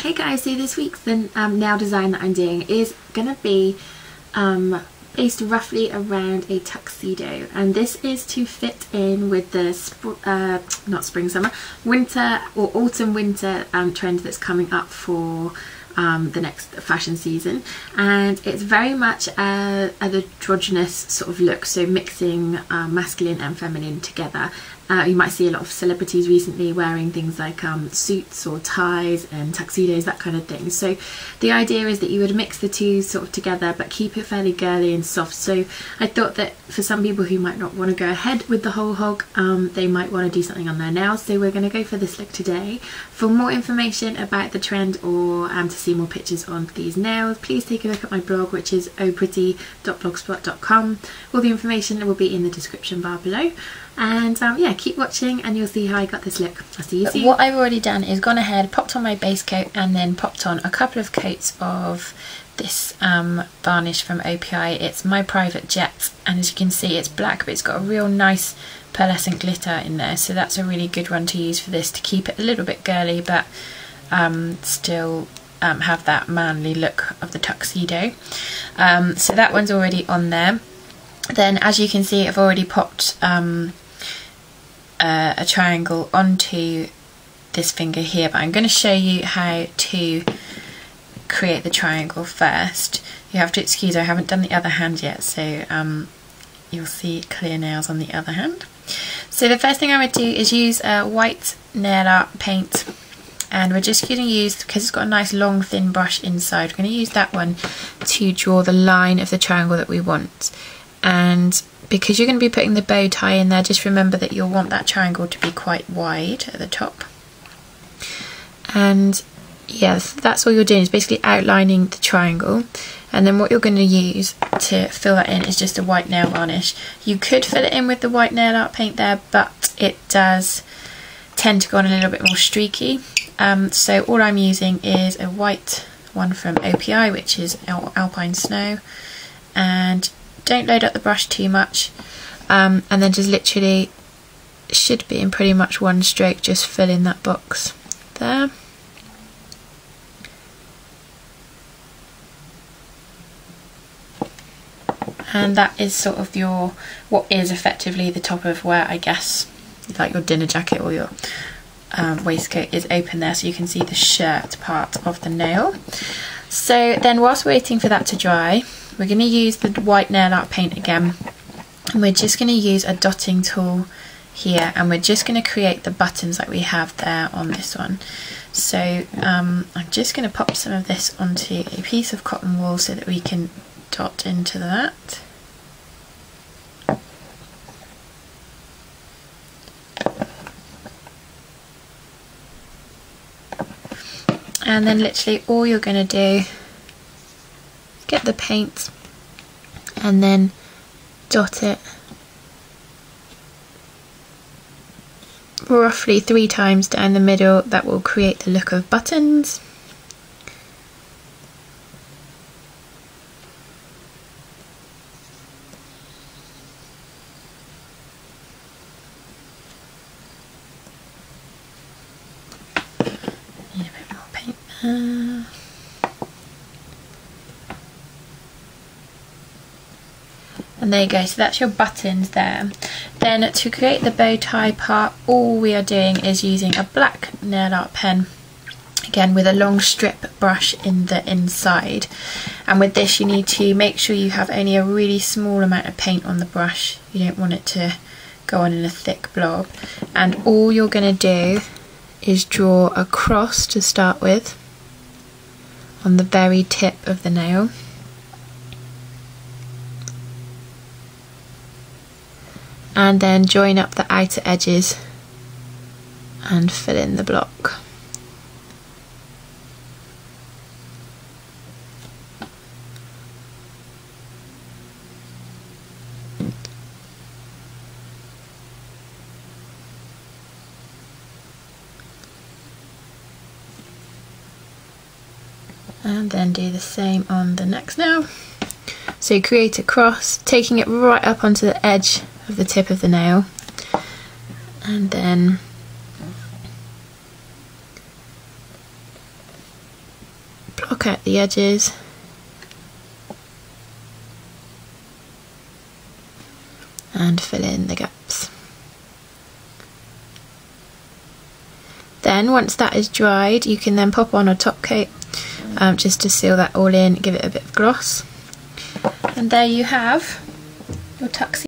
Hey guys, so this week's nail design that I'm doing is going to be based roughly around a tuxedo, and this is to fit in with the winter or autumn winter trend that's coming up for the next fashion season. And it's very much an androgynous sort of look, so mixing masculine and feminine together. You might see a lot of celebrities recently wearing things like suits or ties and tuxedos, that kind of thing. So the idea is that you would mix the two sort of together but keep it fairly girly and soft. So I thought that for some people who might not want to go ahead with the whole hog, they might want to do something on their nails. So we're going to go for this look today. For more information about the trend or to see more pictures on these nails, please take a look at my blog, which is opretty.blogspot.com. All the information will be in the description bar below. And yeah, keep watching and you'll see how I got this look. I'll see you soon. What I've already done is gone ahead, popped on my base coat, and then popped on a couple of coats of this varnish from OPI. It's My Private Jet, and as you can see it's black, but it's got a real nice pearlescent glitter in there, so that's a really good one to use for this, to keep it a little bit girly but still have that manly look of the tuxedo. So that one's already on there. Then as you can see, I've already popped a triangle onto this finger here, but I'm going to show you how to create the triangle first. You have to excuse, I haven't done the other hand yet, so you'll see clear nails on the other hand. So the first thing I would do is use a white nail art paint, and we're just going to use, because it's got a nice long thin brush inside, we're going to use that one to draw the line of the triangle that we want. And because you're going to be putting the bow tie in there, just remember that you'll want that triangle to be quite wide at the top. And yeah, that's all you're doing, is basically outlining the triangle. And then what you're going to use to fill that in is just a white nail varnish. You could fill it in with the white nail art paint there, but it does tend to go on a little bit more streaky. So all I'm using is a white one from OPI, which is Alpine Snow, and don't load up the brush too much, and then just literally, should be in pretty much one stroke, just fill in that box there. And that is sort of what is effectively the top of where, I guess, like your dinner jacket or your waistcoat is open there, so you can see the shirt part of the nail. So then whilst we're waiting for that to dry, we're going to use the white nail art paint again, and we're just going to use a dotting tool here, and we're just going to create the buttons like we have there on this one. So I'm just going to pop some of this onto a piece of cotton wool so that we can dot into that. And then literally all you're going to do, get the paint and then dot it roughly 3 times down the middle. That will create the look of buttons. Need a bit more paint there. And there you go, so that's your buttons there. Then to create the bow tie part, all we are doing is using a black nail art pen, again with a long strip brush in the inside. And with this you need to make sure you have only a really small amount of paint on the brush. You don't want it to go on in a thick blob. And all you're going to do is draw a cross to start with on the very tip of the nail. And then join up the outer edges and fill in the block. And then do the same on the next nail. So you create a cross, taking it right up onto the edge of the tip of the nail, and then block out the edges. And fill in the gaps. Then once that is dried, you can then pop on a top coat just to seal that all in, give it a bit of gloss. And there you have your tuxedo.